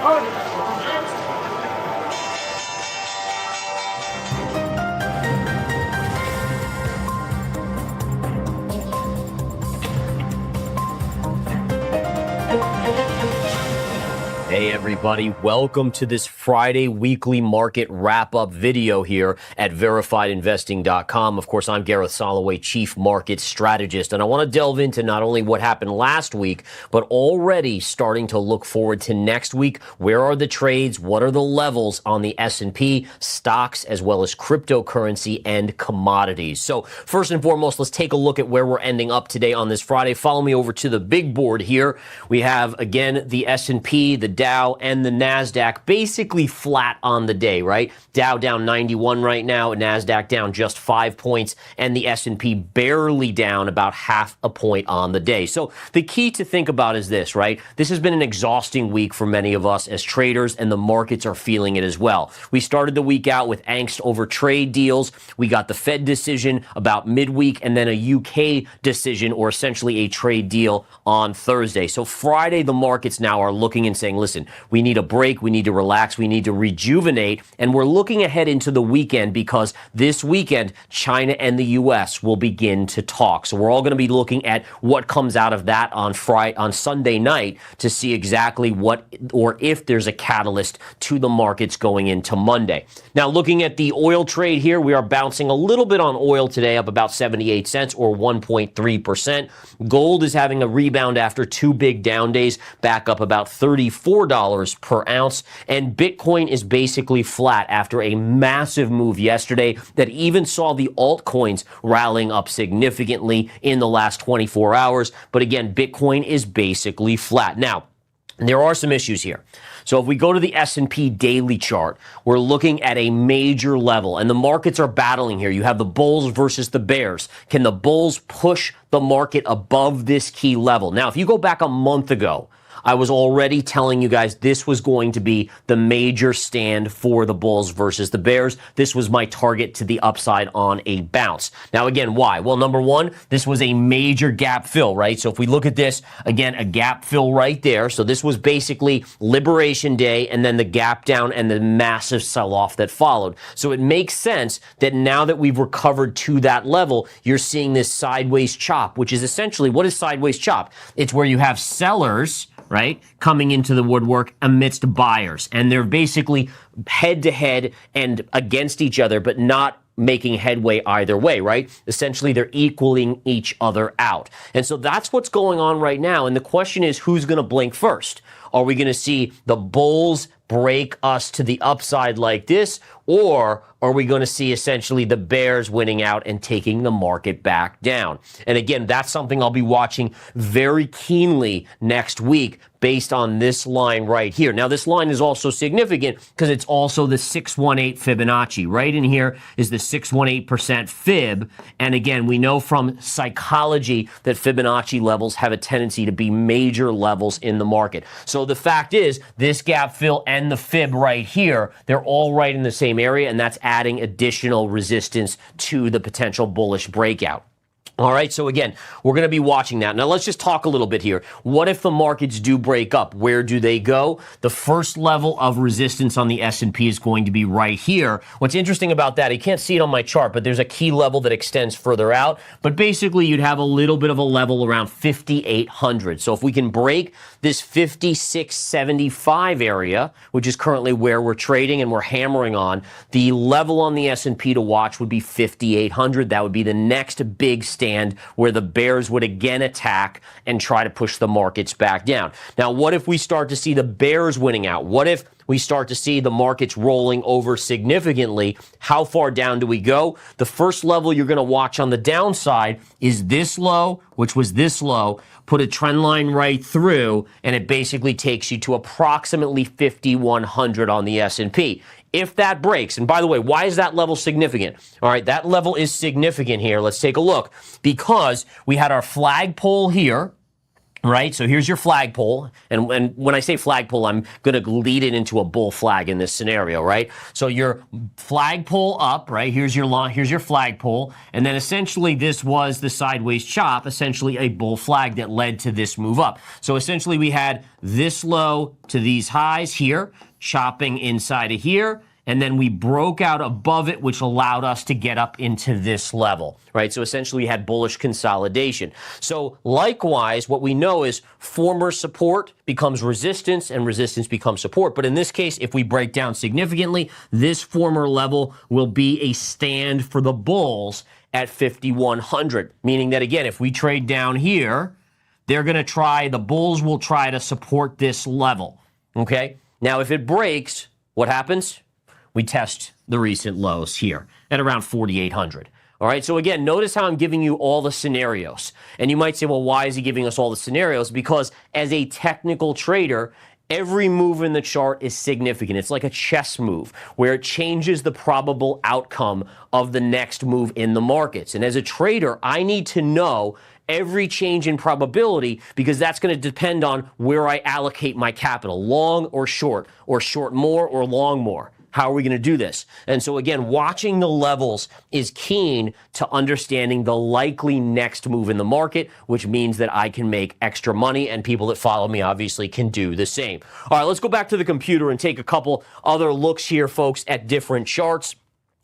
Hey everybody, welcome to this Friday weekly market wrap-up video here at verifiedinvesting.com. Of course, I'm Gareth Soloway, Chief Market Strategist, and I want to delve into not only what happened last week, but already starting to look forward to next week. Where are the trades? What are the levels on the S&P, stocks, as well as cryptocurrency and commodities? So first and foremost, let's take a look at where we're ending up today on this Friday. Follow me over to the big board here. We have, again, the S&P, the Dow, and the Nasdaq basically flat on the day, right? Dow down 91 right now, Nasdaq down just 5 points, and the S&P barely down about half a point on the day. So the key to think about is this, right? This has been an exhausting week for many of us as traders, and the markets are feeling it as well. We started the week out with angst over trade deals. We got the Fed decision about midweek, and then a UK decision, or essentially a trade deal, on Thursday. So Friday, the markets now are looking and saying, listen, we need a break, we need to relax, we need to rejuvenate, and we're looking ahead into the weekend because this weekend, China and the U.S. will begin to talk. So we're all going to be looking at what comes out of that on Sunday night to see exactly what or if there's a catalyst to the markets going into Monday. Now, looking at the oil trade here, we are bouncing a little bit on oil today, up about 78 cents or 1.3%. Gold is having a rebound after two big down days, back up about $34 per ounce, and Bitcoin is basically flat after a massive move yesterday that even saw the altcoins rallying up significantly in the last 24 hours. But again, Bitcoin is basically flat. Now, there are some issues here. So if we go to the S&P daily chart, we're looking at a major level, and the markets are battling here. You have the bulls versus the bears. Can the bulls push the market above this key level? Now, if you go back a month ago, I was already telling you guys this was going to be the major stand for the bulls versus the bears. This was my target to the upside on a bounce. Now, again, why? Well, number one, this was a major gap fill, right? So if we look at this, again, a gap fill right there. So this was basically Liberation Day and then the gap down and the massive sell-off that followed. So it makes sense that now that we've recovered to that level, you're seeing this sideways chop, which is essentially, what is sideways chop? It's where you have sellers, right, coming into the woodwork amidst buyers. And they're basically head-to-head and against each other, but not making headway either way, right? Essentially, they're equaling each other out. And so that's what's going on right now. And the question is, who's going to blink first? Are we going to see the bulls break us to the upside like this, or are we going to see essentially the bears winning out and taking the market back down? And again, that's something I'll be watching very keenly next week based on this line right here. Now, this line is also significant because it's also the 618 Fibonacci. Right in here is the 618% fib. And again, we know from psychology that Fibonacci levels have a tendency to be major levels in the market. So the fact is, this gap fill and the fib right here, they're all right in the same area, and that's adding additional resistance to the potential bullish breakout. All right, so again, we're going to be watching that. Now, let's just talk a little bit here. What if the markets do break up? Where do they go? The first level of resistance on the S&P is going to be right here. What's interesting about that, you can't see it on my chart, but there's a key level that extends further out. But basically, you'd have a little bit of a level around 5,800. So if we can break this 5,675 area, which is currently where we're trading and we're hammering on, the level on the S&P to watch would be 5,800. That would be the next big stand where the bears would again attack and try to push the markets back down. Now, what if we start to see the bears winning out? What if we start to see the markets rolling over significantly? How far down do we go? The first level you're going to watch on the downside is this low, which was this low. Put a trend line right through, and it basically takes you to approximately 5,100 on the S&P. If that breaks, and by the way, why is that level significant? All right, that level is significant here. Let's take a look. Because we had our flagpole here, Right, so here's your flagpole, and when I say flagpole, I'm going to lead it into a bull flag in this scenario, right? So your flagpole up, right? Here's your line, here's your flagpole, and then essentially this was the sideways chop, essentially a bull flag that led to this move up. So essentially we had this low to these highs here, chopping inside of here, and then we broke out above it, which allowed us to get up into this level, right? So essentially we had bullish consolidation. So likewise, what we know is former support becomes resistance and resistance becomes support. But in this case, if we break down significantly, this former level will be a stand for the bulls at 5,100, meaning that again, if we trade down here, the bulls will try to support this level, okay? Now, if it breaks, what happens? We test the recent lows here at around 4,800. All right, so again, notice how I'm giving you all the scenarios. And you might say, well, why is he giving us all the scenarios? Because as a technical trader, every move in the chart is significant. It's like a chess move where it changes the probable outcome of the next move in the markets. And as a trader, I need to know every change in probability because that's going to depend on where I allocate my capital, long or short more or long more. How are we going to do this? And so again, watching the levels is keen to understanding the likely next move in the market, which means that I can make extra money and people that follow me obviously can do the same. All right, let's go back to the computer and take a couple other looks here, folks, at different charts.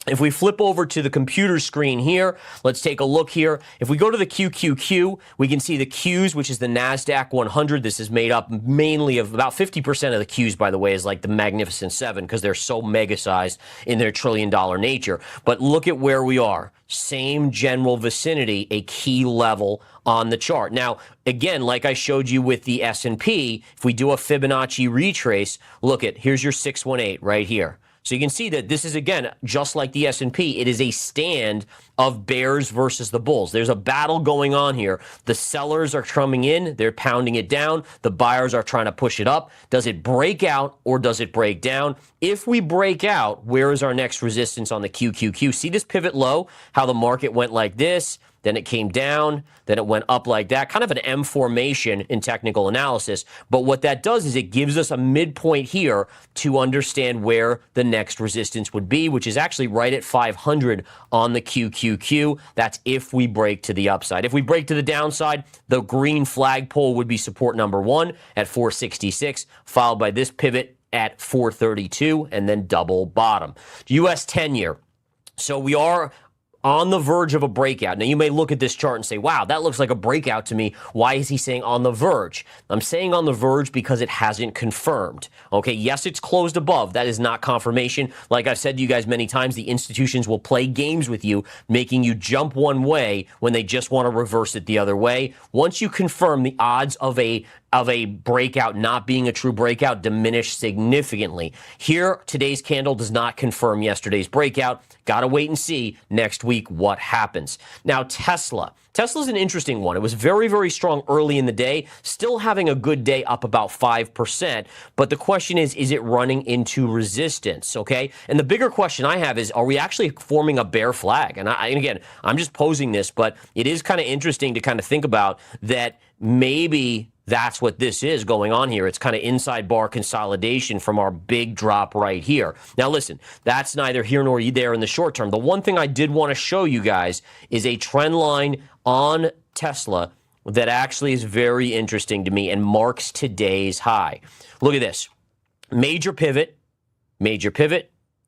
If we flip over to the computer screen here, let's take a look here. If we go to the QQQ, we can see the Qs, which is the Nasdaq 100. This is made up mainly of about 50% of the Qs, by the way, is like the Magnificent Seven because they're so mega-sized in their trillion-dollar nature. But look at where we are. Same general vicinity, a key level on the chart. Now, again, like I showed you with the S&P, if we do a Fibonacci retrace, look at, here's your 618 right here. So you can see that this is, again, just like the S&P, it is a stand of bears versus the bulls. There's a battle going on here. The sellers are coming in, they're pounding it down. The buyers are trying to push it up. Does it break out or does it break down? If we break out, where is our next resistance on the QQQ? See this pivot low, how the market went like this, then it came down, then it went up like that, kind of an M formation in technical analysis. But what that does is it gives us a midpoint here to understand where the next resistance would be, which is actually right at 500 on the QQQ. That's if we break to the upside. If we break to the downside, the green flagpole would be support number 1 at 466, followed by this pivot at 432, and then double bottom. US 10-year. So we are on the verge of a breakout. Now, you may look at this chart and say, wow, that looks like a breakout to me. Why is he saying on the verge? I'm saying on the verge because it hasn't confirmed. Okay, yes, it's closed above. That is not confirmation. Like I've said to you guys many times, the institutions will play games with you, making you jump one way when they just want to reverse it the other way. Once you confirm, the odds of a breakout not being a true breakout diminish significantly. Here, today's candle does not confirm yesterday's breakout. Got to wait and see next week what happens. Now, Tesla. Tesla's an interesting one. It was very, very strong early in the day, still having a good day up about 5%. But the question is it running into resistance, okay? And the bigger question I have is, are we actually forming a bear flag? And again, I'm just posing this, but it is kind of interesting to kind of think about that maybe that's what this is going on here. It's kind of inside bar consolidation from our big drop right here. Now, listen, that's neither here nor there in the short term. The one thing I did want to show you guys is a trend line on Tesla that actually is very interesting to me and marks today's high. Look at this. Major pivot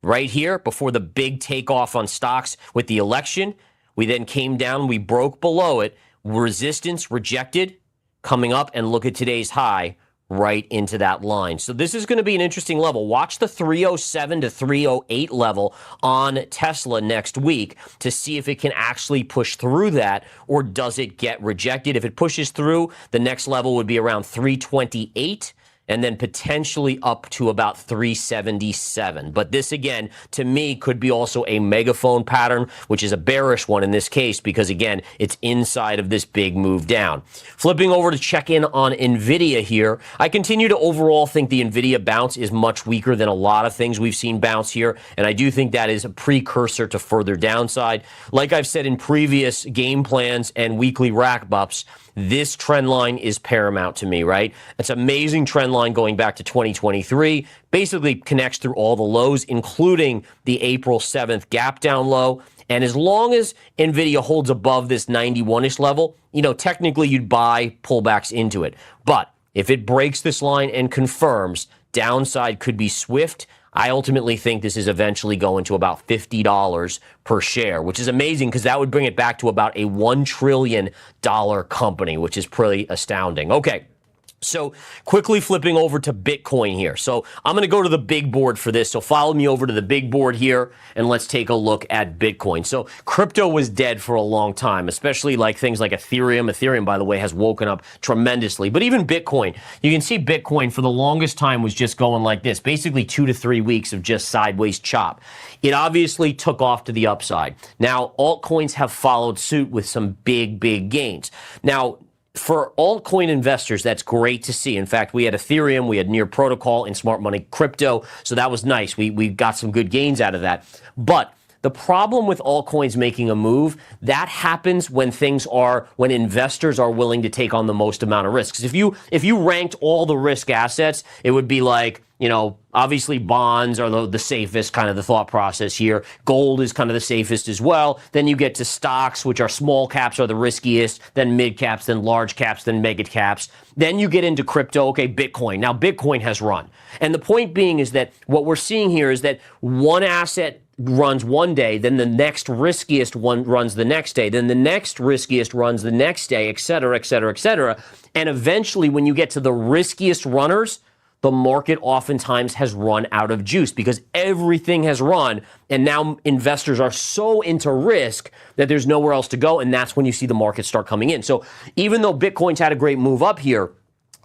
right here before the big takeoff on stocks with the election. We then came down, we broke below it, resistance rejected, coming up, and look at today's high right into that line. So this is going to be an interesting level. Watch the 307 to 308 level on Tesla next week to see if it can actually push through that, or does it get rejected. If it pushes through, the next level would be around 328. And then potentially up to about 377. But this, again, to me, could be also a megaphone pattern, which is a bearish one in this case, because, again, it's inside of this big move down. Flipping over to check in on NVIDIA here, I continue to overall think the NVIDIA bounce is much weaker than a lot of things we've seen bounce here, and I do think that is a precursor to further downside. Like I've said in previous game plans and weekly rack ups, this trend line is paramount to me, right? It's an amazing trend line going back to 2023, basically connects through all the lows, including the April 7th gap down low. And as long as NVIDIA holds above this 91-ish level, technically you'd buy pullbacks into it. But if it breaks this line and confirms, downside could be swift. I ultimately think this is eventually going to about $50 per share, which is amazing because that would bring it back to about a $1 trillion company, which is pretty astounding. Okay. So quickly flipping over to Bitcoin here. So I'm going to go to the big board for this. So follow me over to the big board here and let's take a look at Bitcoin. So crypto was dead for a long time, especially like things like Ethereum. Ethereum, by the way, has woken up tremendously. But even Bitcoin, you can see Bitcoin for the longest time was just going like this, basically 2 to 3 weeks of just sideways chop. It obviously took off to the upside. Now, altcoins have followed suit with some big gains. Now, for altcoin investors, that's great to see. In fact, we had Ethereum, we had Near Protocol and Smart Money Crypto, so that was nice. We got some good gains out of that. But the problem with altcoins making a move, that happens when investors are willing to take on the most amount of risks. If you ranked all the risk assets, it would be like, obviously bonds are the safest, kind of the thought process here. Gold is kind of the safest as well. Then you get to stocks, which are small caps are the riskiest, then mid caps, then large caps, then mega caps. Then you get into crypto, okay, Bitcoin. Now Bitcoin has run. And the point being is that what we're seeing here is that one asset runs one day, then the next riskiest one runs the next day, then the next riskiest runs the next day, et cetera, et cetera, et cetera. And eventually when you get to the riskiest runners, the market oftentimes has run out of juice because everything has run, and now investors are so into risk that there's nowhere else to go, and that's when you see the market start coming in. So even though Bitcoin's had a great move up here,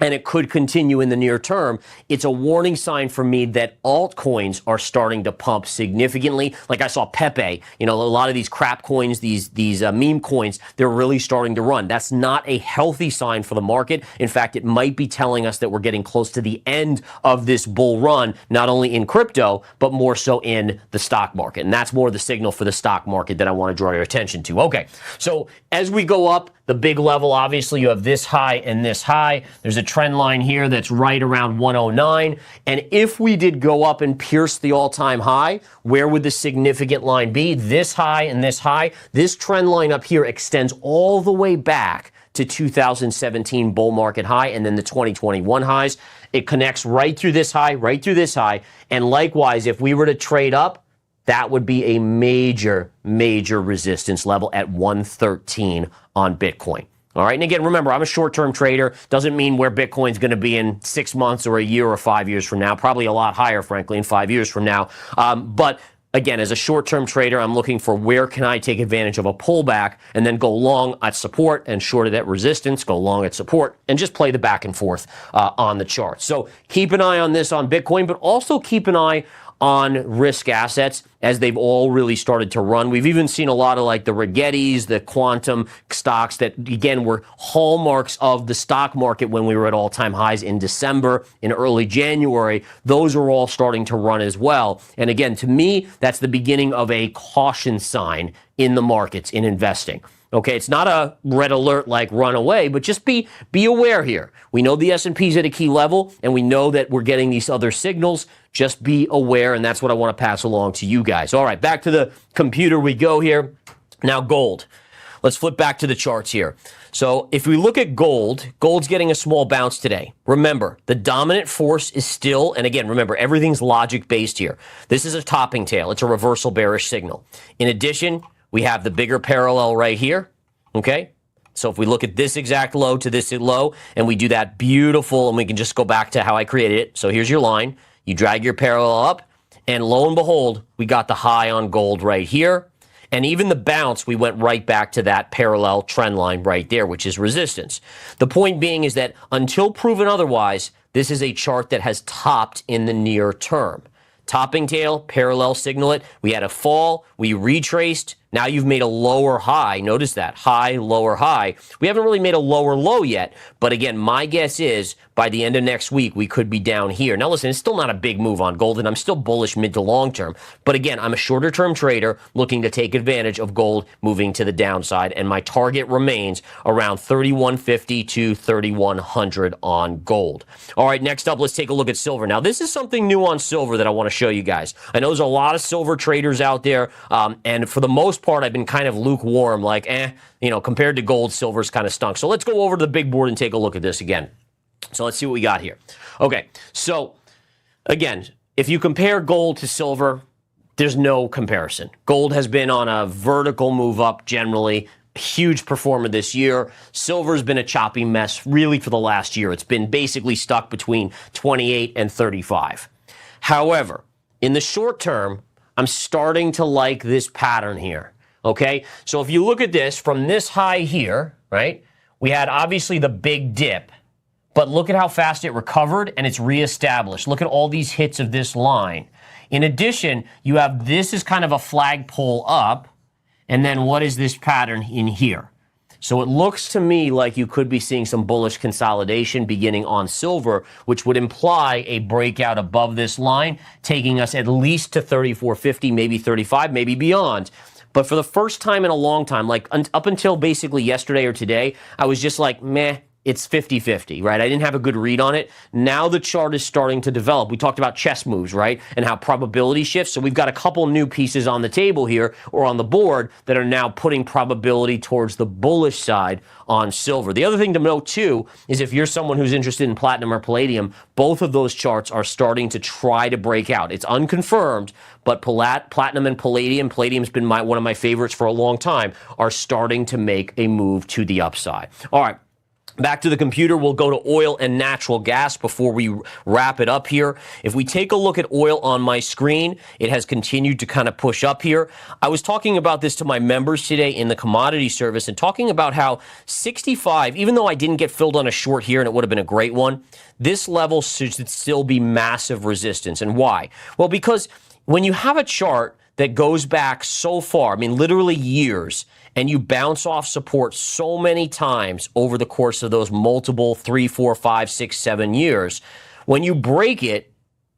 and it could continue in the near term, it's a warning sign for me that altcoins are starting to pump significantly. Like I saw Pepe, a lot of these crap coins, these meme coins, they're really starting to run. That's not a healthy sign for the market. In fact, it might be telling us that we're getting close to the end of this bull run, not only in crypto, but more so in the stock market. And that's more the signal for the stock market that I want to draw your attention to. Okay, so as we go up, the big level, obviously, you have this high and this high. There's a trend line here that's right around 109. And if we did go up and pierce the all-time high, where would the significant line be? This high and this high. This trend line up here extends all the way back to 2017 bull market high and then the 2021 highs. It connects right through this high, right through this high. And likewise, if we were to trade up, that would be a major resistance level at 113 on Bitcoin. All right. And again, remember, I'm a short-term trader. Doesn't mean where Bitcoin's going to be in 6 months or a year or 5 years from now. Probably a lot higher, frankly, in 5 years from now. But again, as a short-term trader, I'm looking for where can I take advantage of a pullback and then go long at support and short at resistance, go long at support, and just play the back and forth on the chart. So keep an eye on this on Bitcoin, but also keep an eye on risk assets as they've all really started to run. We've even seen a lot of like the Rigettis, the quantum stocks that, again, were hallmarks of the stock market when we were at all-time highs in December, in early January. Those are all starting to run as well. And again, to me, that's the beginning of a caution sign in the markets, in investing. Okay, it's not a red alert like run away, but just be aware here. We know the S&P's at a key level, and we know that we're getting these other signals. Just be aware, and that's what I want to pass along to you guys. All right, back to the computer we go here. Now gold. Let's flip back to the charts here. So if we look at gold, gold's getting a small bounce today. Remember, the dominant force is still, and again, remember, everything's logic-based here. This is a topping tail. It's a reversal bearish signal. In addition, we have the bigger parallel right here, okay? So if we look at this exact low to this low, and we do that beautiful, and we can just go back to how I created it. So here's your line. You drag your parallel up, and lo and behold, we got the high on gold right here. And even the bounce, we went right back to that parallel trend line right there, which is resistance. The point being is that until proven otherwise, this is a chart that has topped in the near term. Topping tail, parallel signal it. We had a fall, we retraced. Now you've made a lower high. Notice that. High, lower high. We haven't really made a lower low yet. But again, my guess is by the end of next week, we could be down here. Now listen, it's still not a big move on gold, and I'm still bullish mid to long term. But again, I'm a shorter term trader looking to take advantage of gold moving to the downside. And my target remains around 3150 to 3100 on gold. All right, next up, let's take a look at silver. Now, this is something new on silver that I want to show you guys. I know there's a lot of silver traders out there, and for the most part, I've been kind of lukewarm, like, compared to gold, silver's kind of stunk. So let's go over to the big board and take a look at this again. So let's see what we got here. Okay, so again, if you compare gold to silver, there's no comparison. Gold has been on a vertical move up generally. Huge performer this year. Silver's been a choppy mess really for the last year. It's been basically stuck between 28 and 35. However, in the short term, I'm starting to like this pattern here. Okay, so if you look at this from this high here, right, we had obviously the big dip, but look at how fast it recovered and it's reestablished. Look at all these hits of this line. In addition, you have this is kind of a flagpole up, and then what is this pattern in here? So it looks to me like you could be seeing some bullish consolidation beginning on silver, which would imply a breakout above this line, taking us at least to 34.50, maybe 35, maybe beyond. But for the first time in a long time, like up until basically yesterday or today, I was just like, meh. It's 50-50, right? I didn't have a good read on it. Now the chart is starting to develop. We talked about chess moves, right? And how probability shifts. So we've got a couple new pieces on the table here or on the board that are now putting probability towards the bullish side on silver. The other thing to note too is if you're someone who's interested in platinum or palladium, both of those charts are starting to try to break out. It's unconfirmed, but platinum and palladium's been one of my favorites for a long time, are starting to make a move to the upside. All right. Back to the computer, we'll go to oil and natural gas before we wrap it up here. If we take a look at oil on my screen, it has continued to kind of push up here. I was talking about this to my members today in the commodity service and talking about how 65, even though I didn't get filled on a short here and it would have been a great one, this level should still be massive resistance. And why? Well, because when you have a chart that goes back so far, I mean, literally years, and you bounce off support so many times over the course of those multiple 3, 4, 5, 6, 7 years, when you break it,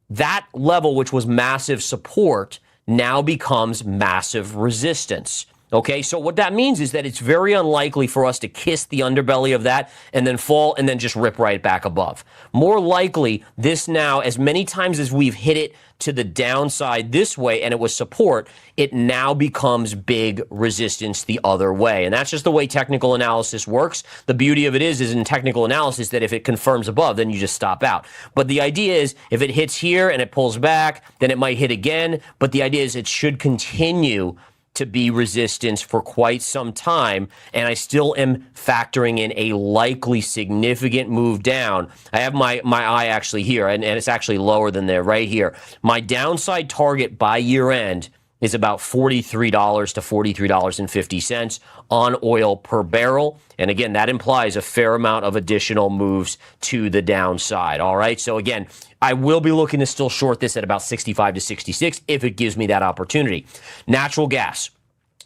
that level, which was massive support, now becomes massive resistance. Okay, so what that means is that it's very unlikely for us to kiss the underbelly of that and then fall and then just rip right back above. More likely, this now, as many times as we've hit it to the downside this way and it was support, it now becomes big resistance the other way. And that's just the way technical analysis works. The beauty of it is in technical analysis that if it confirms above, then you just stop out. But the idea is if it hits here and it pulls back, then it might hit again. But the idea is it should continue to be resistance for quite some time, and I still am factoring in a likely significant move down. I have my eye actually here, and it's actually lower than there right here. My downside target by year end is about $43 to $43.50 on oil per barrel. And again, that implies a fair amount of additional moves to the downside. All right. So again, I will be looking to still short this at about 65 to 66 if it gives me that opportunity. Natural gas.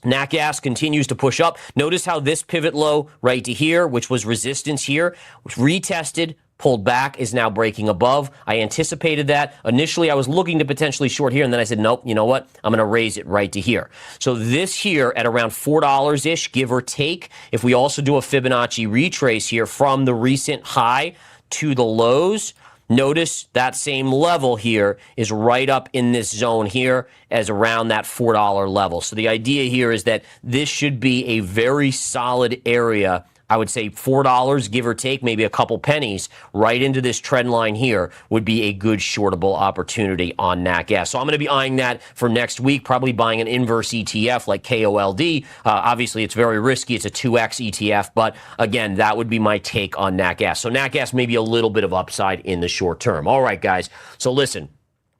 Nat gas continues to push up. Notice how this pivot low right to here, which was resistance here, was retested, pulled back, is now breaking above. I anticipated that. Initially, I was looking to potentially short here, and then I said, nope, you know what? I'm going to raise it right to here. So this here at around $4-ish, give or take, if we also do a Fibonacci retrace here from the recent high to the lows, notice that same level here is right up in this zone here as around that $4 level. So the idea here is that this should be a very solid area. I would say $4, give or take, maybe a couple pennies, right into this trend line here would be a good shortable opportunity on nat gas. So I'm going to be eyeing that for next week, probably buying an inverse ETF like KOLD. Obviously, it's very risky. It's a 2X ETF, but again, that would be my take on nat gas. So nat gas may be a little bit of upside in the short term. All right, guys. So listen,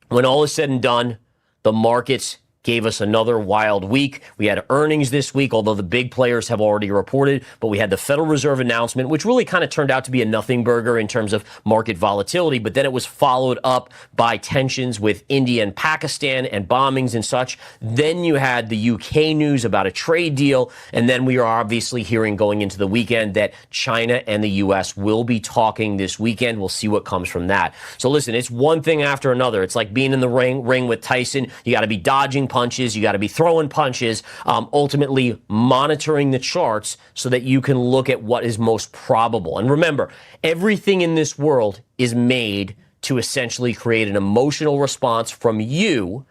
when all is said and done, the markets gave us another wild week. We had earnings this week, although the big players have already reported, but we had the Federal Reserve announcement, which really kind of turned out to be a nothing burger in terms of market volatility, but then it was followed up by tensions with India and Pakistan and bombings and such. Then you had the UK news about a trade deal, and then we are obviously hearing going into the weekend that China and the US will be talking this weekend. We'll see what comes from that. So listen, it's one thing after another. It's like being in the ring with Tyson. You got to be dodging punches. You got to be throwing punches, ultimately monitoring the charts so that you can look at what is most probable. And remember, everything in this world is made to essentially create an emotional response from you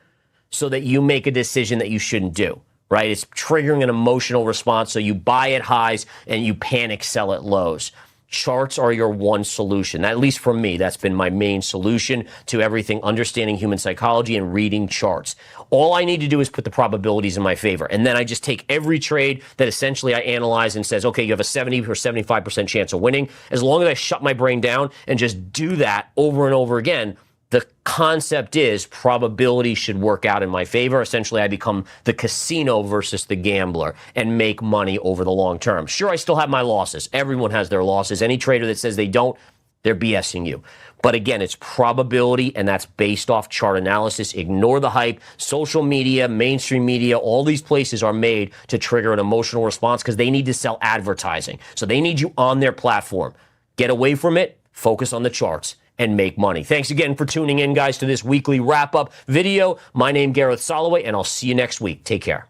so that you make a decision that you shouldn't do, right? It's triggering an emotional response. So you buy at highs and you panic sell at lows. Charts are your one solution. At least for me, that's been my main solution to everything, understanding human psychology and reading charts. All I need to do is put the probabilities in my favor. And then I just take every trade that essentially I analyze and says, okay, you have a 70 or 75% chance of winning. As long as I shut my brain down and just do that over and over again, the concept is probability should work out in my favor. Essentially, I become the casino versus the gambler and make money over the long term. Sure, I still have my losses. Everyone has their losses. Any trader that says they don't, they're BSing you. But again, it's probability, and that's based off chart analysis. Ignore the hype. Social media, mainstream media, all these places are made to trigger an emotional response because they need to sell advertising. So they need you on their platform. Get away from it. Focus on the charts and make money. Thanks again for tuning in, guys, to this weekly wrap-up video. My name is Gareth Soloway, and I'll see you next week. Take care.